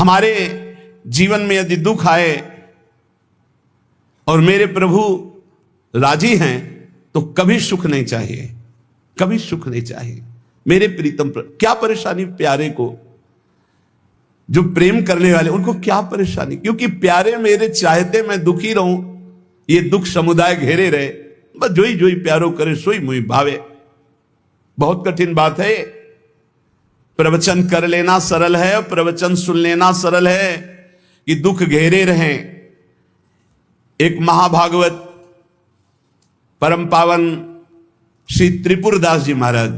हमारे जीवन में यदि दुख आए और मेरे प्रभु राजी हैं तो कभी सुख नहीं चाहिए, कभी सुख नहीं चाहिए। मेरे प्रीतम क्या परेशानी प्यारे को, जो प्रेम करने वाले उनको क्या परेशानी, क्योंकि प्यारे मेरे चाहते मैं दुखी रहूं, ये दुख समुदाय घेरे रहे, बस जोई जोई प्यारो करे सोई मुई भावे। बहुत कठिन बात है। प्रवचन कर लेना सरल है, प्रवचन सुन लेना सरल है, कि दुख घेरे रहें। एक महाभागवत परम पावन श्री त्रिपुरदास जी महाराज,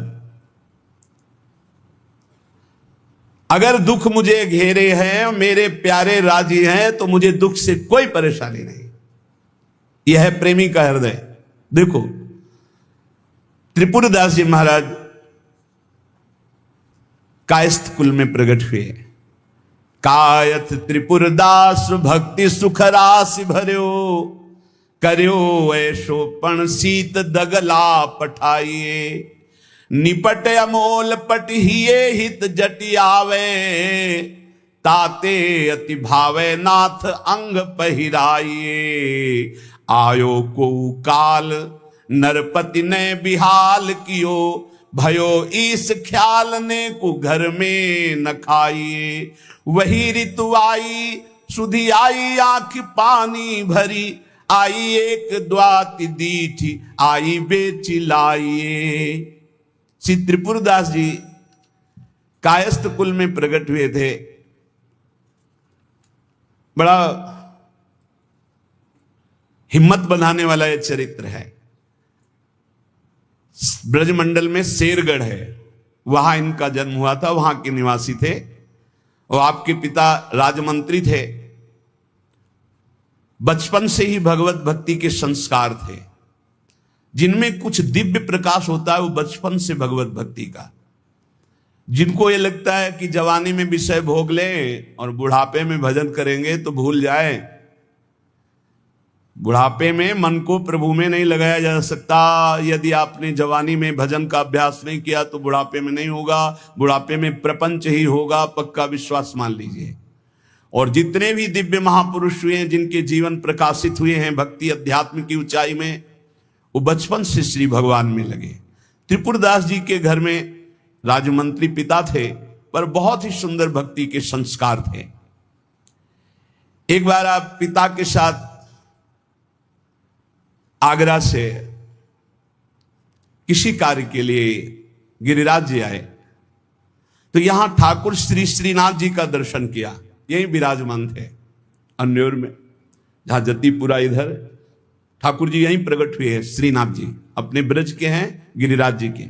अगर दुख मुझे घेरे हैं, मेरे प्यारे राजी हैं, तो मुझे दुख से कोई परेशानी नहीं। यह है प्रेमी का हृदय। देखो त्रिपुरदास जी महाराज कायस्थ कुल में प्रकट हुए। कायथ त्रिपुरदास भक्ति सुख राशि भर्यो, कर्यो ऐशो पण सीत दगला पठाइए। निपट अमोल पटहिए हित जटि आवे, ताते अति भावे नाथ अंग पहिराइए। आयो को काल नरपति ने बिहाल कियो, भयो ईस ख्याल ने को घर में न खाइए। वही ऋतु आई सुधी आई आंख पानी भरी, आई एक द्वाति दीठी आई बेची लाइए। श्री त्रिपुरदास जी कायस्थ कुल में प्रकट हुए थे। बड़ा हिम्मत बनाने वाला यह चरित्र है। ब्रजमंडल में शेरगढ़ है, वहां इनका जन्म हुआ था, वहां के निवासी थे और आपके पिता राजमंत्री थे। बचपन से ही भगवत भक्ति के संस्कार थे। जिनमें कुछ दिव्य प्रकाश होता है वो बचपन से भगवत भक्ति का। जिनको ये लगता है कि जवानी में विषय भोग लें और बुढ़ापे में भजन करेंगे तो भूल जाए। बुढ़ापे में मन को प्रभु में नहीं लगाया जा सकता। यदि आपने जवानी में भजन का अभ्यास नहीं किया तो बुढ़ापे में नहीं होगा, बुढ़ापे में प्रपंच ही होगा, पक्का विश्वास मान लीजिए। और जितने भी दिव्य महापुरुष हुए हैं, जिनके जीवन प्रकाशित हुए हैं भक्ति अध्यात्म की ऊंचाई में, वो बचपन से श्री भगवान में लगे। त्रिपुरदास जी के घर में राजमंत्री पिता थे, पर बहुत ही सुंदर भक्ति के संस्कार थे। एक बार आप पिता के साथ आगरा से किसी कार्य के लिए गिरिराज जी आए, तो यहां ठाकुर श्री श्रीनाथ जी का दर्शन किया। यही विराजमान थे अन्योर में, जहां जतीपुरा इधर ठाकुर जी यहीं प्रकट हुए हैं। श्रीनाथ जी अपने ब्रज के हैं, गिरिराज जी के।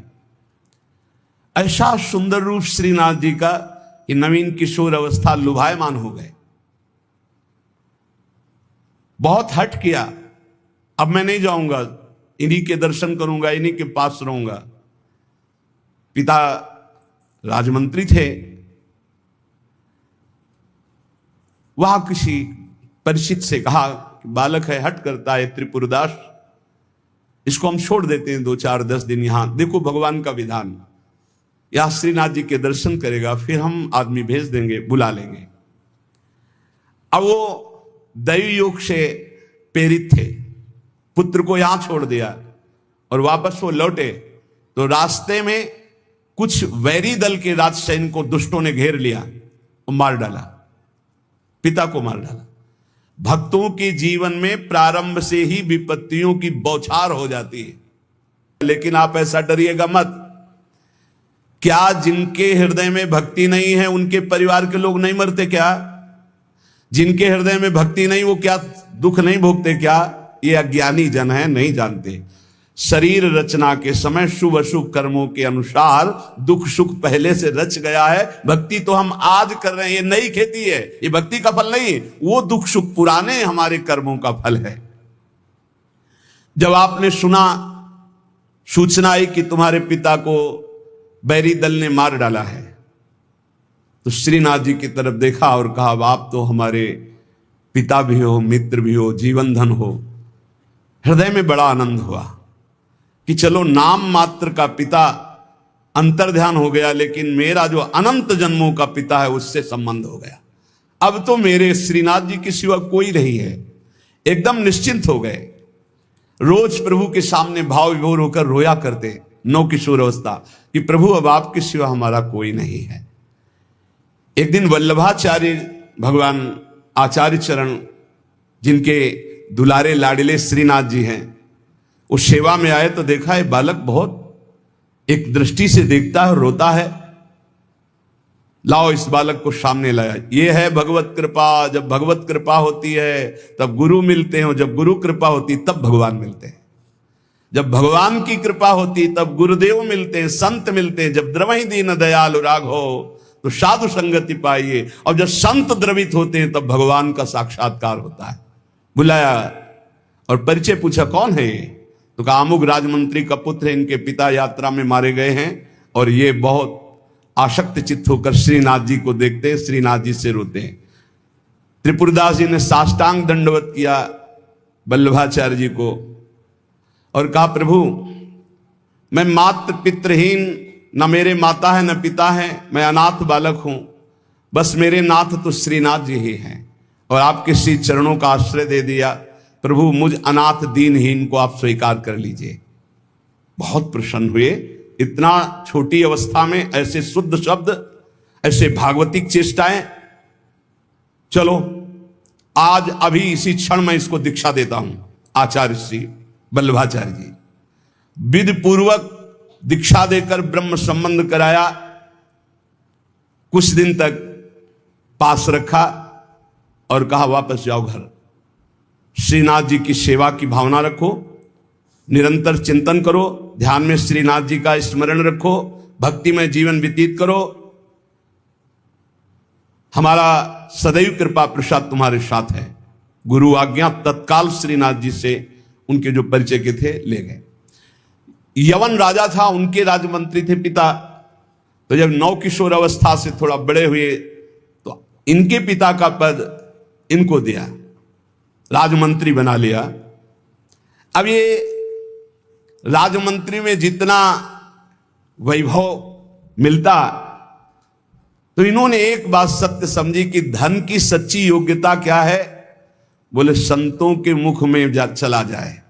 ऐसा सुंदर रूप श्रीनाथ जी का कि नवीन किशोर अवस्था लुभायमान हो गए। बहुत हट किया, अब मैं नहीं जाऊंगा, इन्हीं के दर्शन करूंगा, इन्हीं के पास रहूंगा। पिता राजमंत्री थे, वहां किसी परिचित से कहा कि बालक है, हट करता है त्रिपुरदास, इसको हम छोड़ देते हैं 2-4-10 दिन यहां। देखो भगवान का विधान, यहां श्रीनाथ जी के दर्शन करेगा, फिर हम आदमी भेज देंगे, बुला लेंगे। अब वो दैवी योग से प्रेरित थे, पुत्र को यहां छोड़ दिया और वापस वो लौटे तो रास्ते में कुछ वैरी दल के राजसैनिक को दुष्टों ने घेर लिया और मार डाला, पिता को मार डाला। भक्तों के जीवन में प्रारंभ से ही विपत्तियों की बौछार हो जाती है, लेकिन आप ऐसा डरिएगा मत। क्या जिनके हृदय में भक्ति नहीं है उनके परिवार के लोग नहीं मरते क्या? जिनके हृदय में भक्ति नहीं वो क्या दुख नहीं भोगते क्या? ये अज्ञानी जन है, नहीं जानते। शरीर रचना के समय शुभ अशुभ कर्मों के अनुसार दुख सुख पहले से रच गया है। भक्ति तो हम आज कर रहे हैं, ये नई खेती है, ये भक्ति का फल नहीं। वो दुख सुख पुराने हमारे कर्मों का फल है। जब आपने सुना, सूचना आई कि तुम्हारे पिता को बैरी दल ने मार डाला है, तो श्रीनाथ जी की तरफ देखा और कहा, आप तो हमारे पिता भी हो, मित्र भी हो, जीवन धन हो। हृदय में बड़ा आनंद हुआ कि चलो नाम मात्र का पिता अंतर्ध्यान हो गया, लेकिन मेरा जो अनंत जन्मों का पिता है उससे संबंध हो गया। अब तो मेरे श्रीनाथ जी के सिवा कोई नहीं है। एकदम निश्चिंत हो गए। रोज प्रभु के सामने भाव विभोर होकर रोया करते, नौ किशोर अवस्था, कि प्रभु अब आपके सिवा हमारा कोई नहीं है। एक दिन वल्लभाचार्य भगवान आचार्य चरण, जिनके दुलारे लाडिले श्रीनाथ जी हैं, वो सेवा में आए तो देखा है बालक बहुत एक दृष्टि से देखता है और रोता है। लाओ इस बालक को सामने लाया। ये है भगवत कृपा। जब भगवत कृपा होती है तब गुरु मिलते हैं, जब गुरु कृपा होती तब भगवान मिलते हैं। जब भगवान की कृपा होती तब गुरुदेव मिलते हैं, संत मिलते हैं। जब द्रवहि दीन दयाल राग हो तो साधु संगति पाइए। और जब संत द्रवित होते हैं तब भगवान का साक्षात्कार होता है। बुलाया और परिचय पूछा, कौन है ये? तो कहा अमुक राजमंत्री का पुत्र है, इनके पिता यात्रा में मारे गए हैं और ये बहुत आसक्त चित्त होकर श्रीनाथ जी को देखते हैं, श्रीनाथ जी से रोते हैं। त्रिपुरदास जी ने साष्टांग दंडवत किया वल्लभाचार्य जी को और कहा, प्रभु मैं मात्र पितृहीन, न मेरे माता है न पिता है, मैं अनाथ बालक हूं। बस मेरे नाथ तो श्रीनाथ जी ही हैं और आपके श्री चरणों का आश्रय दे दिया। प्रभु मुझ अनाथ दीनहीन को आप स्वीकार कर लीजिए। बहुत प्रसन्न हुए। इतना छोटी अवस्था में ऐसे शुद्ध शब्द, ऐसे भागवतिक चेष्टाएं। चलो आज अभी इसी क्षण मैं इसको दीक्षा देता हूं। आचार्य श्री वल्लभाचार्य जी विधि पूर्वक दीक्षा देकर ब्रह्म संबंध कराया। कुछ दिन तक पास रखा और कहा वापस जाओ घर। श्रीनाथ जी की सेवा की भावना रखो, निरंतर चिंतन करो, ध्यान में श्रीनाथ जी का स्मरण रखो, भक्ति में जीवन व्यतीत करो। हमारा सदैव कृपा प्रसाद तुम्हारे साथ है। गुरु आज्ञा तत्काल श्रीनाथ जी से उनके जो परिचय के थे ले गए। यवन राजा था, उनके राजमंत्री थे पिता। तो जब नौ किशोर अवस्था से थोड़ा बड़े हुए तो इनके पिता का पद इनको दिया, राजमंत्री बना लिया। अब ये राजमंत्री में जितना वैभव मिलता, तो इन्होंने एक बात सत्य समझी कि धन की सच्ची योग्यता क्या है। बोले संतों के मुख में चला जाए,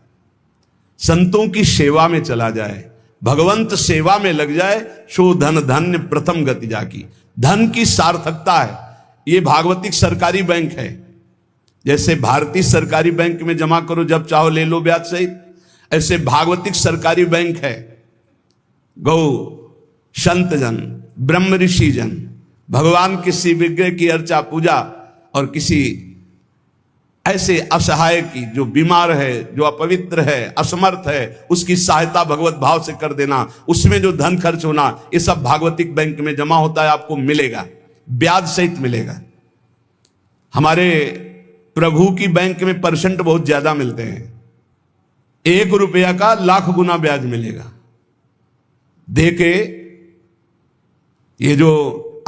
संतों की सेवा में चला जाए, भगवंत सेवा में लग जाए, सो धन धन्य प्रथम गति जाकी। धन की सार्थकता है। ये भागवतिक सरकारी बैंक है। जैसे भारतीय सरकारी बैंक में जमा करो जब चाहो ले लो ब्याज सहित, ऐसे भागवतिक सरकारी बैंक है। गौ संत जन, ब्रह्म ऋषि जन, भगवान किसी विग्रह की अर्चा पूजा और किसी ऐसे असहाय की जो बीमार है, जो अपवित्र है, असमर्थ है, उसकी सहायता भगवत भाव से कर देना, उसमें जो धन खर्च होना, ये सब भागवतिक बैंक में जमा होता है। आपको मिलेगा, ब्याज सहित मिलेगा। हमारे प्रभु की बैंक में परसेंट बहुत ज्यादा मिलते हैं। 1 रुपया का लाख गुना ब्याज मिलेगा। देखे ये जो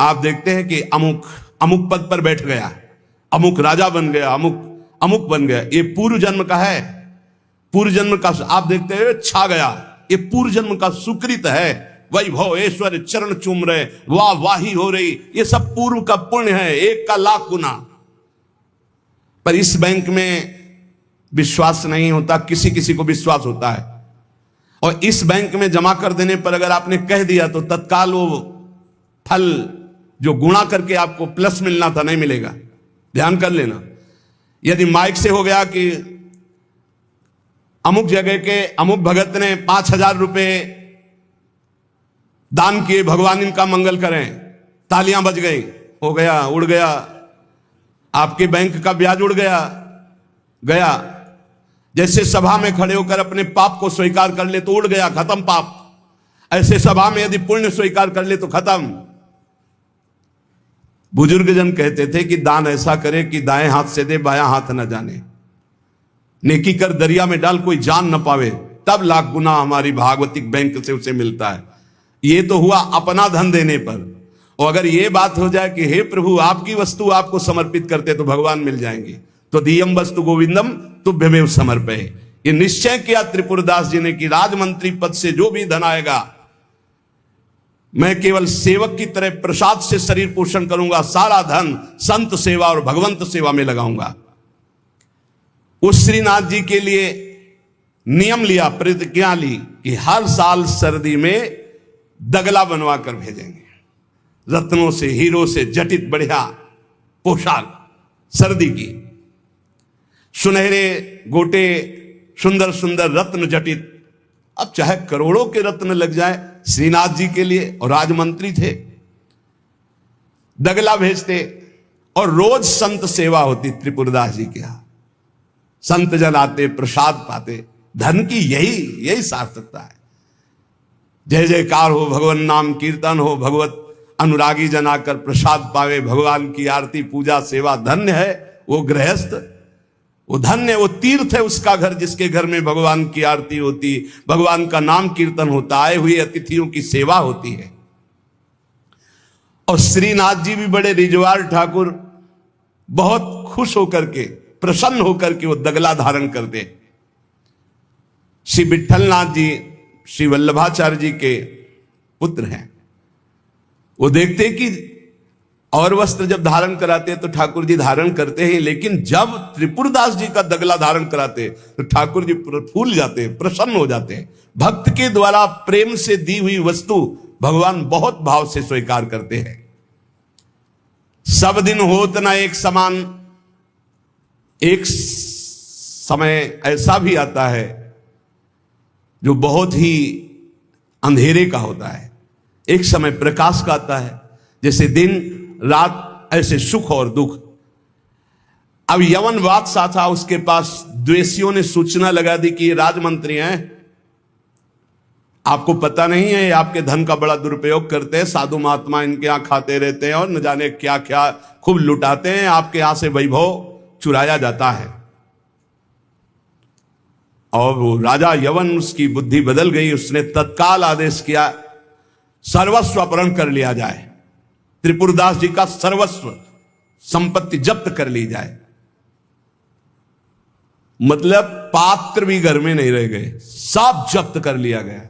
आप देखते हैं कि अमुक अमुक पद पर बैठ गया, अमुक राजा बन गया, अमुक अमुक बन गया, ये पूर्व जन्म का है। पूर्व जन्म का आप देखते हैं छा गया, ये पूर्व जन्म का सुकृत है। वैभव ऐश्वर्य चरण चूम रहे, वाह वाही हो रही, ये सब पूर्व का पुण्य है, 1 का लाख गुना। पर इस बैंक में विश्वास नहीं होता, किसी किसी को विश्वास होता है। और इस बैंक में जमा कर देने पर अगर आपने कह दिया तो तत्काल वो फल जो गुणा करके आपको प्लस मिलना था नहीं मिलेगा। ध्यान कर लेना। यदि माइक से हो गया कि अमुक जगह के अमुक भगत ने 5,000 रुपए दान किए, भगवान इनका मंगल करें, तालियां बज गई, हो गया, उड़ गया, आपके बैंक का ब्याज उड़ गया गया। जैसे सभा में खड़े होकर अपने पाप को स्वीकार कर ले तो उड़ गया, खत्म पाप। ऐसे सभा में यदि पुण्य स्वीकार कर ले तो खत्म। बुजुर्ग जन कहते थे कि दान ऐसा करे कि दाएं हाथ से दे, बायां हाथ न जाने। नेकी कर दरिया में डाल, कोई जान न पावे, तब लाख गुना हमारी भागवतिक बैंक से उसे मिलता है। ये तो हुआ अपना धन देने पर। और अगर ये बात हो जाए कि हे प्रभु आपकी वस्तु आपको समर्पित करते तो भगवान मिल जाएंगे, तो दियम वस्तु गोविंदम तुभ्यमेव समर्पये। ये निश्चय किया त्रिपुरदास जी ने कि राजमंत्री पद से जो भी धन आएगा मैं केवल सेवक की तरह प्रसाद से शरीर पोषण करूंगा, सारा धन संत सेवा और भगवंत सेवा में लगाऊंगा। उस श्रीनाथ जी के लिए नियम लिया, प्रतिज्ञा ली कि हर साल सर्दी में दगला बनवा कर भेजेंगे, रत्नों से हीरो से जटित बढ़िया पोशाक सर्दी की, सुनहरे गोटे, सुंदर सुंदर रत्न जटित। अब चाहे करोड़ों के रत्न लग जाए श्रीनाथ जी के लिए, और राजमंत्री थे, दगला भेजते और रोज संत सेवा होती त्रिपुरदास जी के यहां। संत जन आते, प्रसाद पाते, धन की यही सार्थकता है। जय जयकार हो, भगवान नाम कीर्तन हो, भगवत अनुरागी जन आकर प्रसाद पावे, भगवान की आरती पूजा सेवा। धन्य है वो गृहस्थ, वो धन्य, वो तीर्थ है उसका घर जिसके घर में भगवान की आरती होती, भगवान का नाम कीर्तन होता, आए हुए अतिथियों की सेवा होती है। और श्रीनाथ जी भी बड़े रिजवार ठाकुर, बहुत खुश होकर के, प्रसन्न होकर के वो दगला धारण करते। श्री विठलनाथ जी श्री वल्लभाचार्य जी के पुत्र हैं। वो देखते कि और वस्त्र जब धारण कराते हैं तो ठाकुर जी धारण करते हैं, लेकिन जब त्रिपुरदास जी का दगला धारण कराते तो ठाकुर जी फूल जाते हैं, प्रसन्न हो जाते हैं। भक्त के द्वारा प्रेम से दी हुई वस्तु भगवान बहुत भाव से स्वीकार करते हैं। सब दिन होत ना एक समान, एक समय ऐसा भी आता है जो बहुत ही अंधेरे का होता है, एक समय प्रकाश का आता है। जैसे दिन रात, ऐसे सुख और दुख। अब यवन बादशाह था, उसके पास द्वेषियों ने सूचना लगा दी कि ये राजमंत्री हैं, आपको पता नहीं है, आपके धन का बड़ा दुरुपयोग करते हैं, साधु महात्मा इनके यहां खाते रहते हैं और न जाने क्या क्या खूब लुटाते हैं, आपके यहां से वैभव चुराया जाता है। और वो राजा यवन, उसकी बुद्धि बदल गई, उसने तत्काल आदेश किया सर्वस्व अपहरण कर लिया जाए, त्रिपुरदास जी का सर्वस्व संपत्ति जब्त कर ली जाए। मतलब पात्र भी घर में नहीं रह गए, सब जब्त कर लिया गया।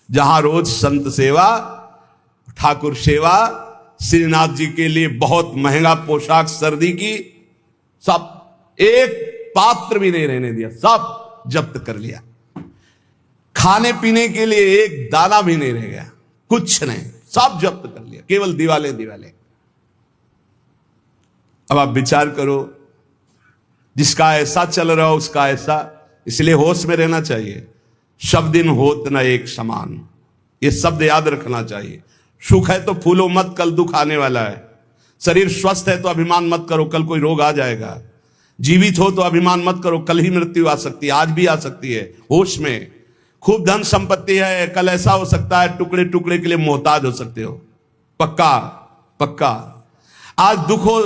जहां रोज संत सेवा, ठाकुर सेवा, श्रीनाथ जी के लिए बहुत महंगा पोशाक सर्दी की, सब एक पात्र भी नहीं रहने दिया, सब जब्त कर लिया। खाने पीने के लिए एक दाना भी नहीं रह गया, कुछ नहीं, सब जब्त कर लिया, केवल दिवाले दिवाले। अब आप विचार करो, जिसका ऐसा चल रहा हो उसका ऐसा, इसलिए होश में रहना चाहिए। सब दिन होत न एक समान, ये शब्द याद रखना चाहिए। सुख है तो फूलो मत, कल दुख आने वाला है। शरीर स्वस्थ है तो अभिमान मत करो, कल कोई रोग आ जाएगा। जीवित हो तो अभिमान मत करो, कल ही मृत्यु आ सकती है, आज भी आ सकती है। होश में, खूब धन संपत्ति है, कल ऐसा हो सकता है टुकड़े टुकड़े के लिए मोहताज हो सकते हो, पक्का पक्का। आज दुखों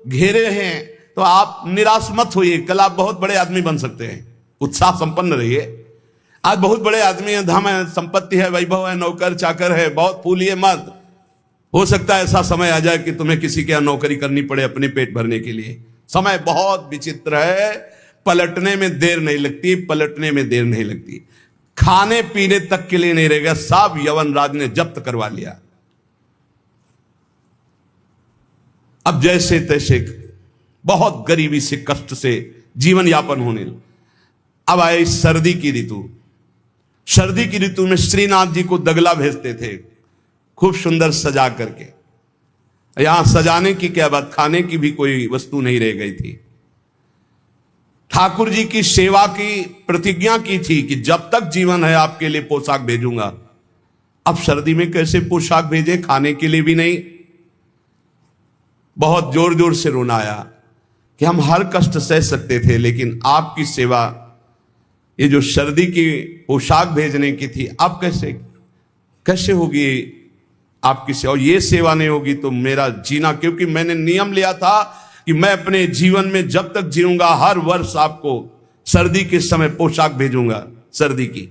घेरे हैं तो आप निराश मत होइए, कल आप बहुत बड़े आदमी बन सकते हैं। उत्साह संपन्न रहिए। आज बहुत बड़े आदमी है, धन है, संपत्ति है, वैभव है, नौकर चाकर है, बहुत फूलिए मत। हो सकता है ऐसा समय आ जाए कि तुम्हें किसी के यहां नौकरी करनी पड़े अपने पेट भरने के लिए। समय बहुत विचित्र है, पलटने में देर नहीं लगती, पलटने में देर नहीं लगती। खाने पीने तक के लिए नहीं रहेगा, सब यवन राज ने जब्त करवा लिया। अब जैसे तैसे बहुत गरीबी से, कष्ट से जीवन यापन होने लगा। अब आए सर्दी की ऋतु। सर्दी की ऋतु में श्रीनाथ जी को दगला भेजते थे, खूब सुंदर सजा करके। यहां सजाने की क्या बात, खाने की भी कोई वस्तु नहीं रह गई थी। ठाकुर जी की सेवा की प्रतिज्ञा की थी कि जब तक जीवन है आपके लिए पोशाक भेजूंगा। अब सर्दी में कैसे पोशाक भेजे, खाने के लिए भी नहीं। बहुत जोर जोर से रोना आया कि हम हर कष्ट सह सकते थे, लेकिन आपकी सेवा, ये जो सर्दी की पोशाक भेजने की थी, अब कैसे होगी आपकी सेवा। और ये सेवा नहीं होगी तो मेरा जीना, क्योंकि मैंने नियम लिया था कि मैं अपने जीवन में जब तक जीऊंगा हर वर्ष आपको सर्दी के समय पोशाक भेजूंगा सर्दी की।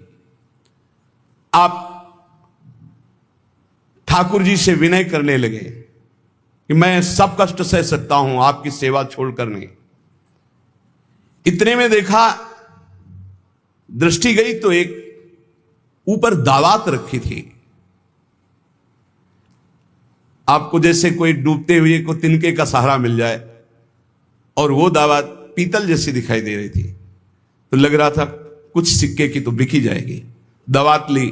आप ठाकुर जी से विनय करने लगे कि मैं सब कष्ट सह सकता हूं, आपकी सेवा छोड़कर नहीं। इतने में देखा, दृष्टि गई तो एक ऊपर दावात रखी थी, आपको जैसे कोई डूबते हुए को तिनके का सहारा मिल जाए, और वो दावत पीतल जैसी दिखाई दे रही थी, तो लग रहा था कुछ सिक्के की तो बिकी जाएगी। दावत ली,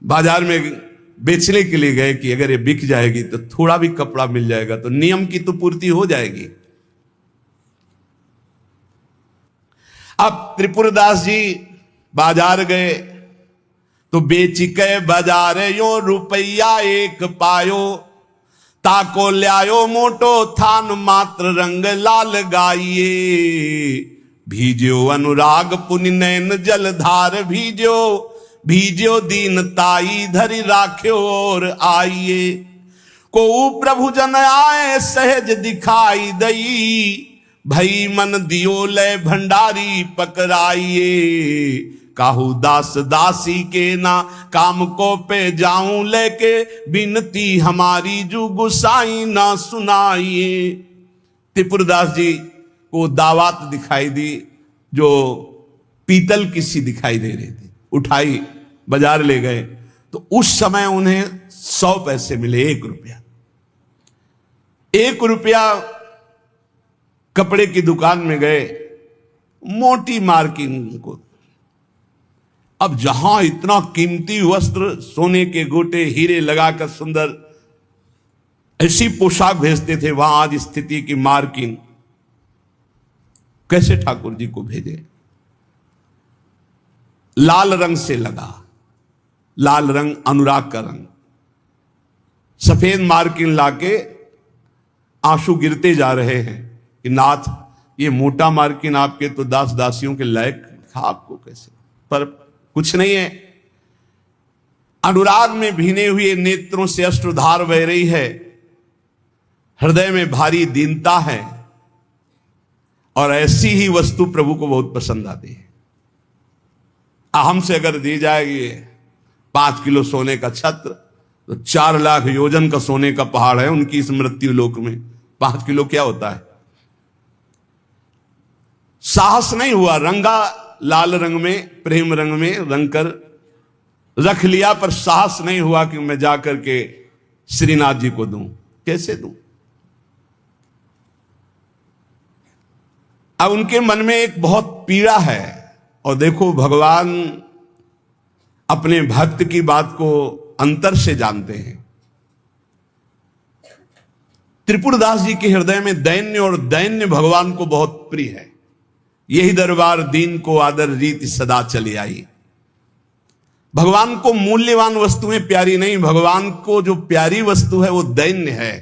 बाजार में बेचने के लिए गए कि अगर ये बिक जाएगी तो थोड़ा भी कपड़ा मिल जाएगा तो नियम की तो पूर्ति हो जाएगी। अब त्रिपुरदास जी बाजार गए तो बेच के बाजार यो रुपया एक पायो, ताको ल्यायो मोटो थान मात्र रंग लाल गाइए, भीजो अनुराग पुनि नैन जलधार भीजो, भीजो दीनताई धरि राख्यो और आइए, को प्रभु जन आए सहज दिखाई दई, भई मन दियो ले भंडारी पकड़ाइए, काहू दास दासी के ना काम को पे जाऊं लेके, बिनती हमारी जो गुसाई ना सुनाइए। त्रिपुरदास जी को दावत दिखाई दी जो पीतल की सी दिखाई दे रही थी, उठाई बाजार ले गए तो उस समय उन्हें 100 पैसे मिले, 1 रुपया। 1 रुपया कपड़े की दुकान में गए, मोटी मार्किंग को। अब जहां इतना कीमती वस्त्र, सोने के गोटे, हीरे लगाकर सुंदर ऐसी पोशाक भेजते थे, वहां आज स्थिति की मार्किंग कैसे ठाकुर जी को भेजे? लाल रंग से लगा, लाल रंग अनुराग का रंग, सफेद मार्किंग लाके आंसू गिरते जा रहे हैं कि नाथ ये मोटा मार्किन आपके तो दास दासियों के लायक था, आपको कैसे? पर कुछ नहीं है, अनुराग में भीने हुए नेत्रों से अश्रुधार बह रही है, हृदय में भारी दीनता है, और ऐसी ही वस्तु प्रभु को बहुत पसंद आती है। हमसे अगर दी जाएगी 5 किलो सोने का छत्र, तो 4 लाख योजन का सोने का पहाड़ है उनकी इस मृत्यु लोक में। 5 किलो क्या होता है? साहस नहीं हुआ, रंगा लाल रंग में, प्रेम रंग में रंग कर रख लिया, पर साहस नहीं हुआ कि मैं जाकर के श्रीनाथ जी को दूं। कैसे दूं? अब उनके मन में एक बहुत पीड़ा है, और देखो भगवान अपने भक्त की बात को अंतर से जानते हैं। त्रिपुरदास जी के हृदय में दैन्य, और दैन्य भगवान को बहुत प्रिय है। यही दरबार दीन को आदर रीति सदा चली आई। भगवान को मूल्यवान वस्तुएं प्यारी नहीं, भगवान को जो प्यारी वस्तु है वो दैन्य है,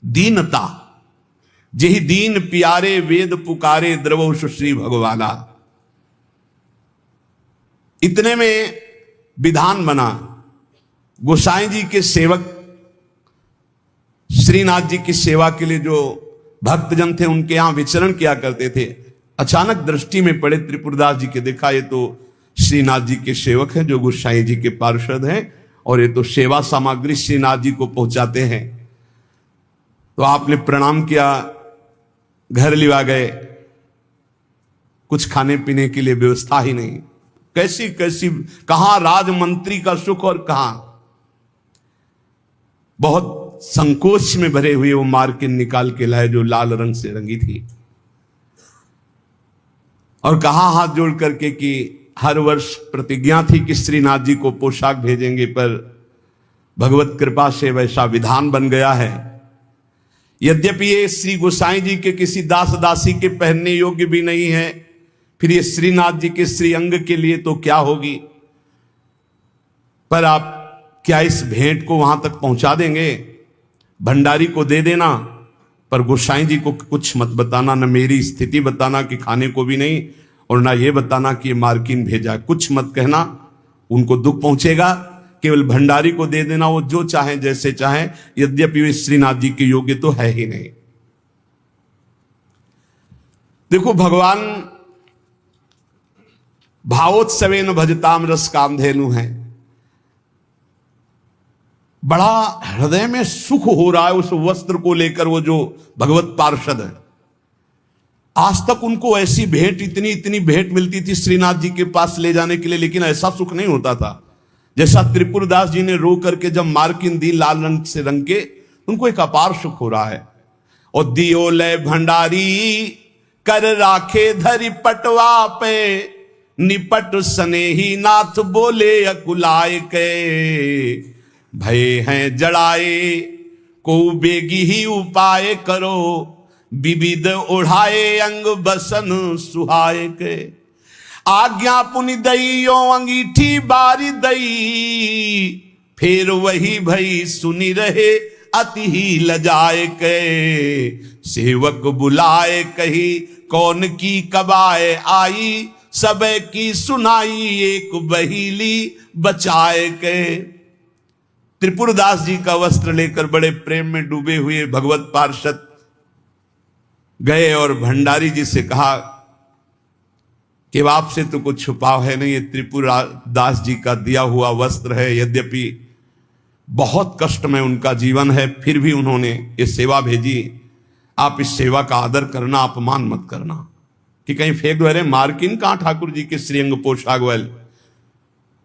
दीनता। जेहि दीन प्यारे वेद पुकारे, द्रवौ सुश्री भगवाना। इतने में विधान बना, गोसाई जी के सेवक श्रीनाथ जी की सेवा के लिए जो भक्तजन थे उनके यहां विचरण किया करते थे, अचानक दृष्टि में पड़े त्रिपुरदास जी के। देखा ये तो श्रीनाथ जी के सेवक हैं जो गोसाई जी के पार्षद हैं, और ये तो सेवा सामग्री श्रीनाथ जी को पहुंचाते हैं। तो आपने प्रणाम किया, घर लिवा गए, कुछ खाने पीने के लिए व्यवस्था ही नहीं। कैसी कैसी, कहां राजमंत्री का सुख और कहां, बहुत संकोच में भरे हुए वो मार्किन निकाल के लाए जो लाल रंग से रंगी थी, और कहा हाथ जोड़ करके कि हर वर्ष प्रतिज्ञा थी कि श्रीनाथ जी को पोशाक भेजेंगे, पर भगवत कृपा से वैसा विधान बन गया है। यद्यपि ये श्री गोसाई जी के किसी दास दासी के पहनने योग्य भी नहीं है, फिर ये श्रीनाथ जी के श्री अंग के लिए तो क्या होगी। पर आप क्या इस भेंट को वहां तक पहुंचा देंगे? भंडारी को दे देना, पर गोसाई जी को कुछ मत बताना, न मेरी स्थिति बताना कि खाने को भी नहीं, और ना ये बताना कि ये मार्किन भेजा, कुछ मत कहना, उनको दुख पहुंचेगा। केवल भंडारी को दे देना, वो जो चाहे जैसे चाहे, यद्यपि वे श्रीनाथ जी के योग्य तो है ही नहीं। देखो भगवान भावोत्सवेन भजताम रस कामधेनु है। बड़ा हृदय में सुख हो रहा है उस वस्त्र को लेकर। वो जो भगवत पार्षद है, आज तक उनको ऐसी भेंट, इतनी इतनी भेंट मिलती थी श्रीनाथ जी के पास ले जाने के लिए, लेकिन ऐसा सुख नहीं होता था जैसा त्रिपुरदास जी ने रो करके जब मार्किन दी लाल रंग से रंग के, उनको एक अपार सुख हो रहा है। और दियो लय भंडारी कर राखे धरी पटवा पे, निपट स्नेही नाथ बोले अकुलाय के, भय हैं जड़ाए को बेगी ही उपाय करो, विविध ओढ़ाए अंग बसन सुहाय के, आज्ञा पुनि दई यो अंगीठी बारी दई, फिर वही भई सुनी रहे अति ही लजाए के, सेवक बुलाए कही कौन की कबाए आई, सब की सुनाई एक बहीली बचाए के। त्रिपुरदास जी का वस्त्र लेकर बड़े प्रेम में डूबे हुए भगवत पार्षद गए और भंडारी जी से कहा कि आपसे तो कुछ छुपाव है नहीं, ये त्रिपुरदास जी का दिया हुआ वस्त्र है, यद्यपि बहुत कष्ट में उनका जीवन है, फिर भी उन्होंने ये सेवा भेजी, आप इस सेवा का आदर करना, अपमान मत करना कि कहीं फेंक दो, अरे मार्किन कहां ठाकुर जी के श्रीअंग पोशाक वाल।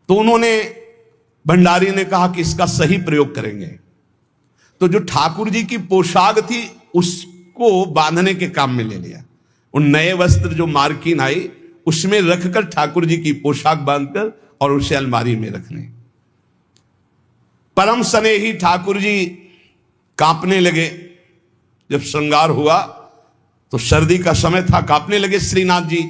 तो उन्होंने, भंडारी ने कहा कि इसका सही प्रयोग करेंगे। तो जो ठाकुर जी की पोशाक थी उसको बांधने के काम में ले लिया, उन नए वस्त्र जो मार्किन आई उसमें रखकर ठाकुर जी की पोशाक बांधकर और उसे अलमारी में रखने। परम स्नेही ठाकुर जी कांपने लगे। जब श्रृंगार हुआ तो सर्दी का समय था, कांपने लगे श्रीनाथ जी।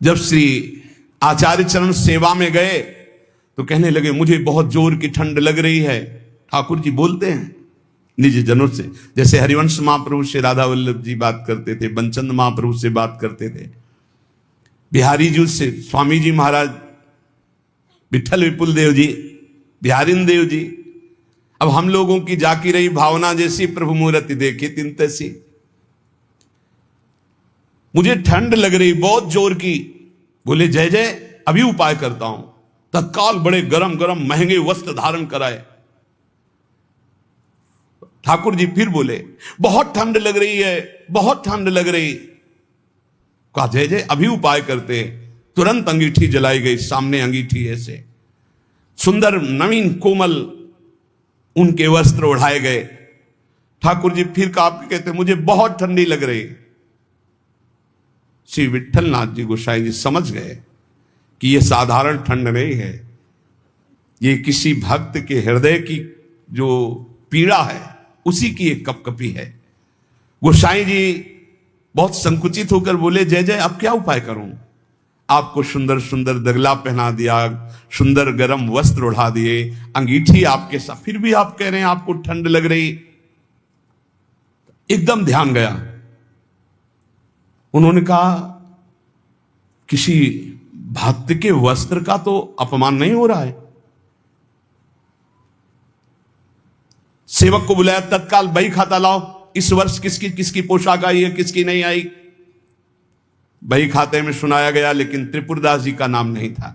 जब श्री आचार्य चरण सेवा में गए तो कहने लगे मुझे बहुत जोर की ठंड लग रही है। ठाकुर जी बोलते हैं निज जनों से, जैसे हरिवंश महाप्रभु से राधा वल्लभ जी बात करते थे, बंचंद महाप्रभु से बात करते थे, बिहारी जी से स्वामी जी महाराज, विठल विपुल देव जी, बिहारिन देव जी। अब हम लोगों की जाकी रही भावना जैसी प्रभु मूर्ति देखी तिन तैसी। मुझे ठंड लग रही बहुत जोर की। बोले जय जय अभी उपाय करता हूं। तत्काल बड़े गरम गरम महंगे वस्त्र धारण कराए। ठाकुर जी फिर बोले बहुत ठंड लग रही है, बहुत ठंड लग रही। कहा जय जय अभी उपाय करते। तुरंत अंगीठी जलाई गई, सामने अंगीठी ऐसे सुंदर नवीन कोमल उनके वस्त्र ओढ़ाए गए। ठाकुर जी फिर कहते मुझे बहुत ठंडी लग रही। श्री विठल नाथ जी गोसाई जी समझ गए कि यह साधारण ठंड नहीं है, ये किसी भक्त के हृदय की जो पीड़ा है उसी की एक कपकपी है। गोसाई जी बहुत संकुचित होकर बोले जय जय अब क्या उपाय करूं। आपको सुंदर सुंदर दगला पहना दिया, सुंदर गरम वस्त्र ओढ़ा दिए, अंगीठी आपके साथ, फिर भी आप कह रहे हैं आपको ठंड लग रही। एकदम ध्यान गया। उन्होंने कहा किसी भक्त के वस्त्र का तो अपमान नहीं हो रहा है। सेवक को बुलाया, तत्काल बही खाता लाओ, इस वर्ष किसकी किसकी पोशाक आई है, किसकी नहीं आई। बही खाते में सुनाया गया, लेकिन त्रिपुरदास जी का नाम नहीं था।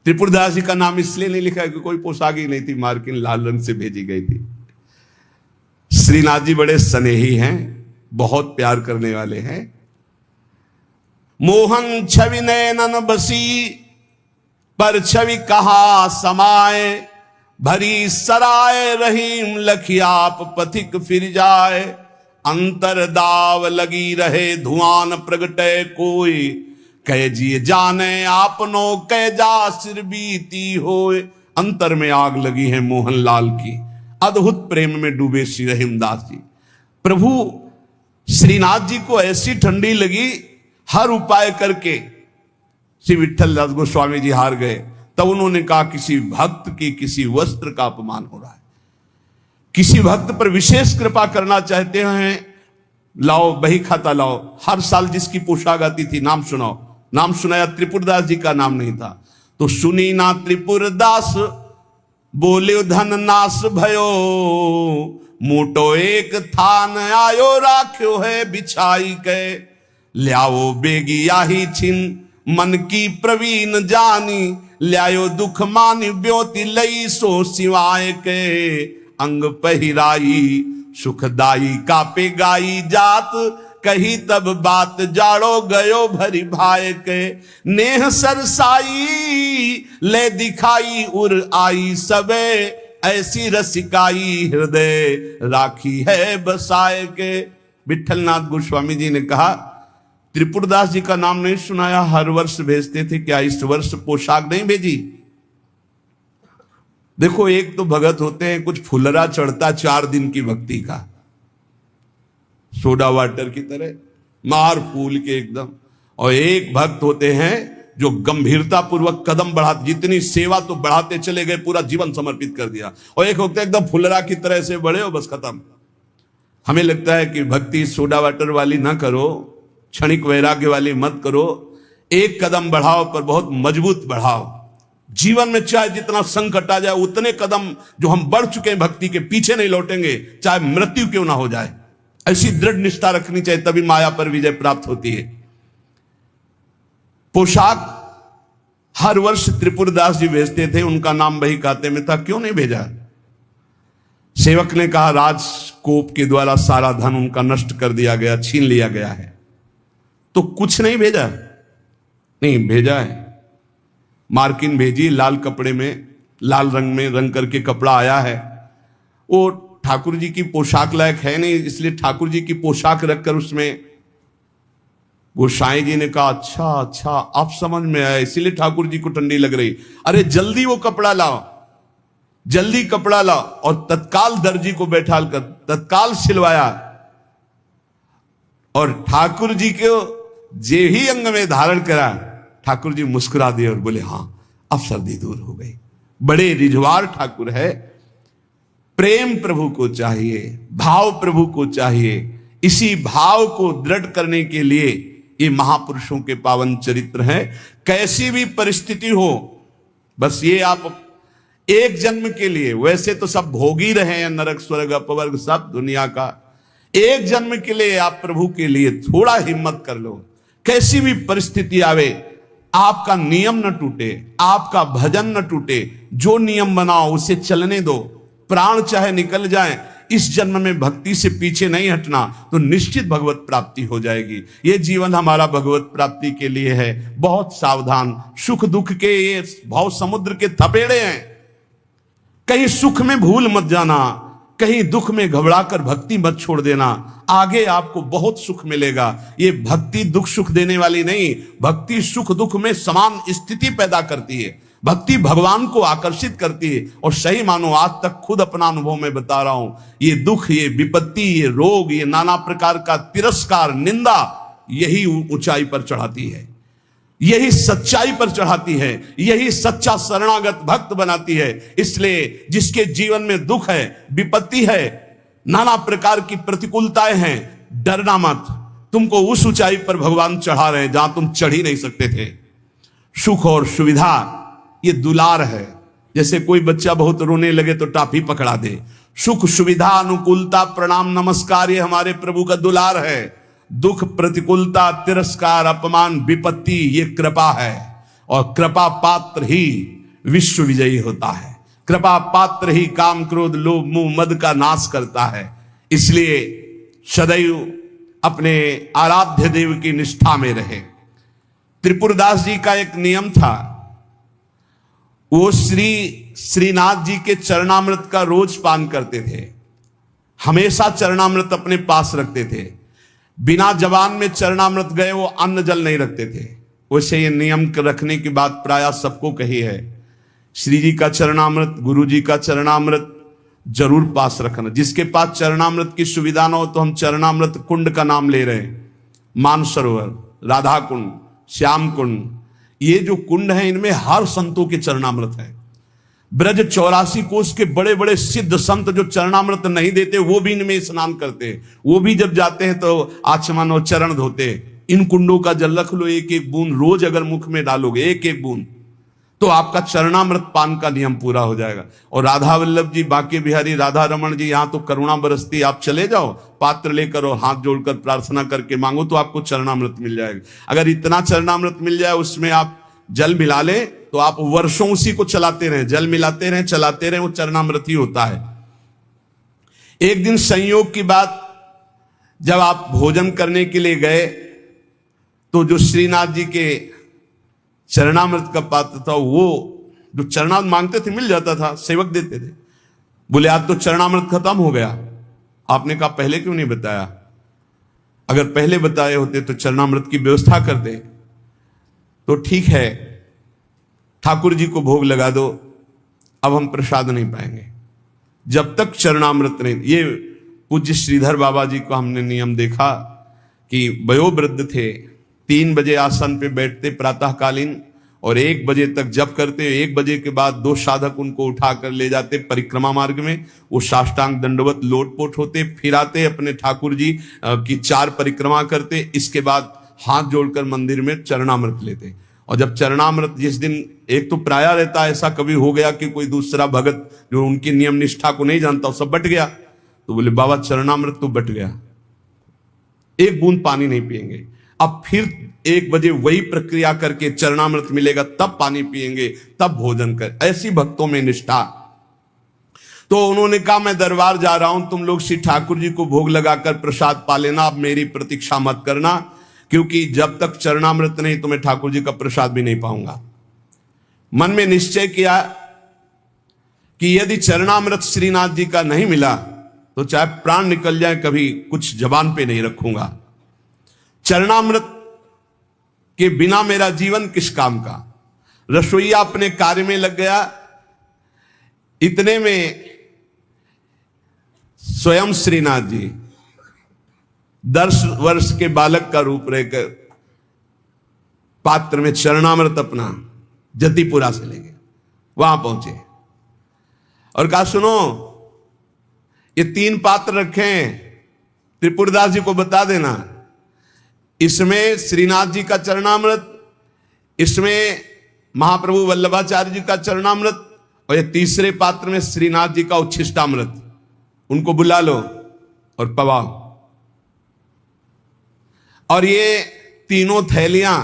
त्रिपुरदास जी का नाम इसलिए नहीं लिखा है कि कोई पोशाक ही नहीं थी, मार्किन लाल रंग से भेजी गई थी। श्रीनाथ जी बड़े स्नेही हैं, बहुत प्यार करने वाले हैं। मोहन छवि नैनन बसी, पर छवि कहा समाए, भरी सराय रहीम लखियाप पथिक फिर जाए। अंतर दाव लगी रहे धुआं प्रगटे कोई, कह जिए जाने आपनो कह जा सिर बीती होए। अंतर में आग लगी है मोहनलाल की, अद्भुत प्रेम में डूबे श्री रहीमदास जी। प्रभु श्रीनाथ जी को ऐसी ठंडी लगी, हर उपाय करके श्री विठल दास गोस्वामी जी हार गए। तब उन्होंने कहा किसी भक्त की किसी वस्त्र का अपमान हो रहा है, किसी भक्त पर विशेष कृपा करना चाहते हैं, लाओ बही खाता लाओ। हर साल जिसकी पोशाक आती थी नाम सुनाओ। नाम सुनाया, त्रिपुरदास जी का नाम नहीं था। तो सुनी ना त्रिपुरदास बोले धन नाश भयो, मोटो एक थान आयो राख्यो है बिछाई के। ल्याओ बेगी आही छिन मन की प्रवीण जानी, ल्यायो दुख मानी ब्योति लई सो सिवाय के। अंग पहिराई सुखदाई कापे गाई जात, कही तब बात जाड़ो गयो भरी भाई के, नेह सरसाई ले दिखाई उर आई सबे, ऐसी रसिकाई हृदय राखी है बसाए के। विठलनाथ गोस्वामी जी ने कहा, त्रिपुरदास जी का नाम नहीं सुनाया, हर वर्ष भेजते थे, क्या इस वर्ष पोशाक नहीं भेजी? देखो, एक तो भगत होते हैं कुछ फुलरा चढ़ता 4 दिन की भक्ति का, सोडा वाटर की तरह मार फूल के एकदम, और एक भक्त होते हैं जो गंभीरता पूर्वक कदम बढ़ा, जितनी सेवा तो बढ़ाते चले गए, पूरा जीवन समर्पित कर दिया, और एक होता है एकदम फुलरा की तरह से बढ़े हो बस खत्म। हमें लगता है कि भक्ति सोडा वाटर वाली ना करो, क्षणिक वैराग्य वाली मत करो, एक कदम बढ़ाओ पर बहुत मजबूत बढ़ाओ। जीवन में चाहे जितना संकट आ जाए, उतने कदम जो हम बढ़ चुके हैं भक्ति के, पीछे नहीं लौटेंगे, चाहे मृत्यु क्यों ना हो जाए। ऐसी दृढ़ निष्ठा रखनी चाहिए, तभी माया पर विजय प्राप्त होती है। पोशाक हर वर्ष त्रिपुरदास जी भेजते थे, उनका नाम बही खाते में था, क्यों नहीं भेजा? सेवक ने कहा, राजकोप के द्वारा सारा धन उनका नष्ट कर दिया गया, छीन लिया गया है, तो कुछ नहीं भेजा? नहीं भेजा है। मार्किन भेजी, लाल कपड़े में, लाल रंग में रंग करके कपड़ा आया है, वो ठाकुर जी की पोशाक लायक है नहीं, इसलिए ठाकुर जी की पोशाक रखकर उसमें गोसाई जी ने कहा, अच्छा अच्छा अब समझ में आया, इसीलिए ठाकुर जी को ठंडी लग रही। अरे जल्दी वो कपड़ा लाओ, जल्दी कपड़ा लाओ, और तत्काल दर्जी को बैठाल कर तत्काल सिलवाया, और ठाकुर जी को जे ही अंग में धारण करा, ठाकुर जी मुस्कुरा दिए और बोले, हां अब सर्दी दूर हो गई। बड़े रिझवार ठाकुर है। प्रेम प्रभु को चाहिए, भाव प्रभु को चाहिए। इसी भाव को दृढ़ करने के लिए ये महापुरुषों के पावन चरित्र हैं। कैसी भी परिस्थिति हो, बस ये आप एक जन्म के लिए, वैसे तो सब भोग ही रहे हैं, नरक स्वर्ग अपवर्ग सब दुनिया का, एक जन्म के लिए आप प्रभु के लिए थोड़ा हिम्मत कर लो। कैसी भी परिस्थिति आवे, आपका नियम न टूटे, आपका भजन न टूटे, जो नियम बनाओ उसे चलने दो, प्राण चाहे निकल जाए, इस जन्म में भक्ति से पीछे नहीं हटना, तो निश्चित भगवत प्राप्ति हो जाएगी। ये जीवन हमारा भगवत प्राप्ति के लिए है। बहुत सावधान, सुख दुख के ये भाव समुद्र के थपेड़े हैं, कहीं सुख में भूल मत जाना, कहीं दुख में घबराकर भक्ति मत छोड़ देना, आगे आपको बहुत सुख मिलेगा। ये भक्ति दुख सुख देने वाली नहीं, भक्ति सुख दुख में समान स्थिति पैदा करती है। भक्ति भगवान को आकर्षित करती है। और सही मानो, आज तक खुद अपना अनुभव में बता रहा हूं, ये दुख, ये विपत्ति, ये रोग, ये नाना प्रकार का तिरस्कार, निंदा, यही ऊंचाई पर चढ़ाती है, यही सच्चाई पर चढ़ाती है, यही सच्चा शरणागत भक्त बनाती है। इसलिए जिसके जीवन में दुख है, विपत्ति है, नाना प्रकार की प्रतिकूलताएं हैं, डरना मत। तुमको उस ऊंचाई पर भगवान चढ़ा रहे हैं जहां तुम चढ़ ही नहीं सकते थे। सुख और सुविधा ये दुलार है। जैसे कोई बच्चा बहुत रोने लगे तो टाफी पकड़ा दे। सुख सुविधा अनुकूलता प्रणाम नमस्कार ये हमारे प्रभु का दुलार है। दुख प्रतिकूलता तिरस्कार अपमान विपत्ति ये कृपा है। और कृपा पात्र ही विश्व विजयी होता है। कृपा पात्र ही काम क्रोध लोभ मोह मद का नाश करता है। इसलिए सदैव अपने आराध्य देव की निष्ठा में रहे। त्रिपुरदास जी का एक नियम था, वो श्रीनाथ जी के चरणामृत का रोज पान करते थे। हमेशा चरणामृत अपने पास रखते थे। बिना जबान में चरणामृत गए वो अन्न जल नहीं रखते थे। वैसे ये नियम रखने की बात प्रायः सबको कही है। श्री जी का चरणामृत, गुरु जी का चरणामृत जरूर पास रखना। जिसके पास चरणामृत की सुविधा ना हो तो हम चरणामृत कुंड का नाम ले रहे हैं। मानसरोवर, राधा कुंड, श्याम कुंड, ये जो कुंड है इनमें हर संतों के चरणामृत है। ब्रज 84 कोस के बड़े बड़े सिद्ध संत जो चरणामृत नहीं देते वो भी इनमें स्नान करते। वो भी जब जाते हैं तो आचमन और चरण धोते। इन कुंडों का जल रख लो, एक एक बूंद रोज अगर मुख में डालोगे, एक एक बूंद, तो आपका चरणामृत पान का नियम पूरा हो जाएगा। और राधा वल्लभ जी, बांके बिहारी राधा रमन जी, यहां तो करुणा बरसती। आप चले जाओ, पात्र लेकर और हाथ जोड़कर प्रार्थना करके मांगो तो आपको चरणामृत मिल जाएगा। अगर इतना चरणामृत मिल जाए, उसमें आप जल मिला ले तो आप वर्षों उसी को चलाते रहें, जल मिलाते रहें, चलाते रहें, वो चरणामृत ही होता है। एक दिन संयोग की बात, जब आप भोजन करने के लिए गए तो जो श्रीनाथ जी के चरणामृत का पात्र था, वो जो चरणामृत मांगते थे मिल जाता था, सेवक देते थे। बोले आज तो चरणामृत खत्म हो गया। आपने कहा पहले क्यों नहीं बताया? अगर पहले बताए होते तो चरणामृत की व्यवस्था कर दे। तो ठीक है, ठाकुर जी को भोग लगा दो, अब हम प्रसाद नहीं पाएंगे जब तक चरणामृत नहीं। ये पूज्य श्रीधर बाबा जी को हमने नियम देखा कि वयोवृद्ध थे, 3 बजे आसन पे बैठते प्रातःकालीन और 1 बजे तक जप करते। 1 बजे के बाद 2 साधक उनको उठाकर ले जाते परिक्रमा मार्ग में, वो साष्टांग दंडवत लोटपोट होते, फिर आते अपने ठाकुर जी की 4 परिक्रमा करते। इसके बाद हाथ जोड़कर मंदिर में चरणामृत लेते। और जब चरणामृत जिस दिन, एक तो प्राय रहता है ऐसा कभी हो गया कि कोई दूसरा भगत जो उनकी नियम निष्ठा को नहीं जानता, सब बट गया, तो बोले बाबा चरणामृत तो बट गया, 1 बूंद पानी नहीं पिएंगे। अब फिर 1 बजे वही प्रक्रिया करके चरणामृत मिलेगा, तब पानी पिएंगे, तब भोजन कर। ऐसी भक्तों में निष्ठा। तो उन्होंने कहा मैं दरबार जा रहा हूं, तुम लोग श्री ठाकुर जी को भोग लगाकर प्रसाद पा लेना, अब मेरी प्रतीक्षा मत करना, क्योंकि जब तक चरणामृत नहीं तो मैं ठाकुर जी का प्रसाद भी नहीं पाऊंगा। मन में निश्चय किया कि यदि चरणामृत श्रीनाथ जी का नहीं मिला तो चाहे प्राण निकल जाए, कभी कुछ जबान पे नहीं रखूंगा। चरणामृत के बिना मेरा जीवन किस काम का। रसोईया अपने कार्य में लग गया। इतने में स्वयं श्रीनाथ जी 10 वर्ष के बालक का रूप रहकर पात्र में चरणामृत अपना जतिपुरा से लेंगे, वहां पहुंचे और कहा सुनो, ये 3 पात्र रखे हैं, त्रिपुरदास जी को बता देना, इसमें श्रीनाथ जी का चरणामृत, इसमें महाप्रभु वल्लभाचार्य जी का चरणामृत, और ये तीसरे पात्र में श्रीनाथ जी का उच्छिष्टामृत। उनको बुला लो और पवाओ। और ये तीनों थैलियां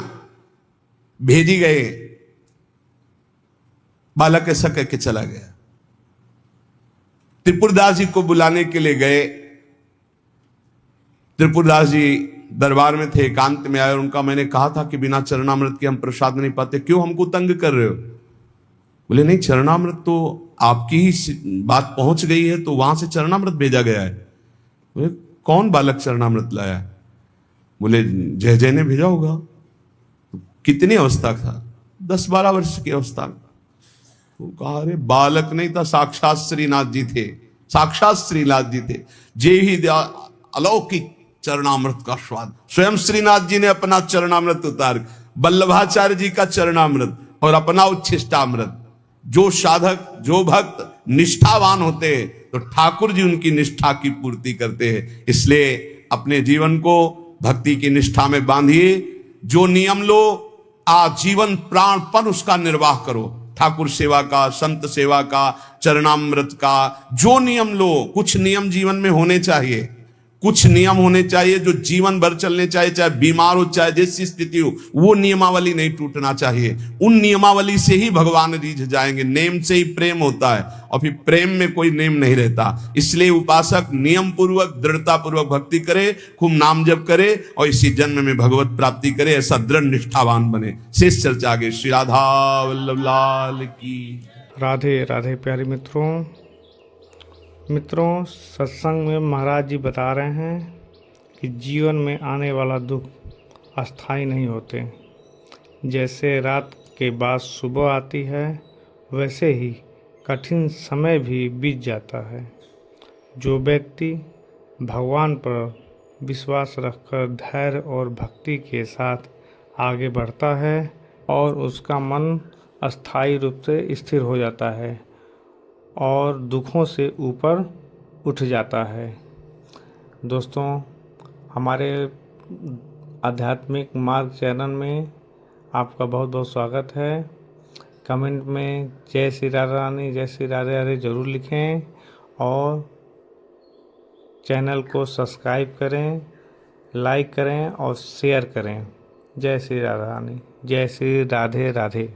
भेजी गए। बालक ऐसा कह के चला गया। त्रिपुरदास जी को बुलाने के लिए गए। त्रिपुरदास जी दरबार में थे, एकांत में आए और उनका मैंने कहा था कि बिना चरणामृत के हम प्रसाद नहीं पाते, क्यों हमको तंग कर रहे हो? बोले नहीं, चरणामृत तो आपकी ही बात पहुंच गई है तो वहां से चरणामृत भेजा गया है। बोले कौन बालक चरणामृत लाया? बोले जय जय ने भेजा होगा। कितनी अवस्था था? 10-12 वर्ष की अवस्था। तो कहा अरे बालक नहीं था, साक्षात श्रीनाथ जी थे, साक्षात श्रीनाथ जी थे। जे ही अलौकिक चरणामृत का स्वाद। स्वयं श्रीनाथ जी ने अपना चरणामृत उतार, वल्लभाचार्य जी का चरणामृत और अपना उच्छिष्टामृत। जो साधक, जो भक्त निष्ठावान होते हैं तो ठाकुर जी उनकी निष्ठा की पूर्ति करते हैं। इसलिए अपने जीवन को भक्ति की निष्ठा में बांधिए। जो नियम लो, आजीवन प्राणपण उसका निर्वाह करो। ठाकुर सेवा का, संत सेवा का, चरणामृत का जो नियम लो, कुछ नियम जीवन में होने चाहिए, कुछ नियम होने चाहिए जो जीवन भर चलने चाहिए, चाहे बीमार हो चाहे जैसी स्थिति हो, वो नियमावली नहीं टूटना चाहिए। उन नियमावली से ही भगवान रीझ जाएंगे। नेम से ही प्रेम होता है और फिर प्रेम में कोई नेम नहीं रहता। इसलिए उपासक नियम पूर्वक, दृढ़ता पूर्वक भक्ति करे, खूब नाम जप करे और इसी जन्म में भगवत प्राप्ति करे, ऐसा दृढ़ निष्ठावान बने। शेष चर्चा आगे। श्री राधा वल्लभ लाल की। राधे राधे। प्यारे मित्रों, सत्संग में महाराज जी बता रहे हैं कि जीवन में आने वाला दुख अस्थायी नहीं होते। जैसे रात के बाद सुबह आती है, वैसे ही कठिन समय भी बीत जाता है। जो व्यक्ति भगवान पर विश्वास रखकर धैर्य और भक्ति के साथ आगे बढ़ता है और उसका मन अस्थायी रूप से स्थिर हो जाता है और दुखों से ऊपर उठ जाता है। दोस्तों, हमारे आध्यात्मिक मार्ग चैनल में आपका बहुत बहुत स्वागत है। कमेंट में जय श्री राधा रानी, जय श्री राधे राधे ज़रूर लिखें और चैनल को सब्सक्राइब करें, लाइक करें और शेयर करें। जय श्री राधा रानी, जय श्री राधे राधे।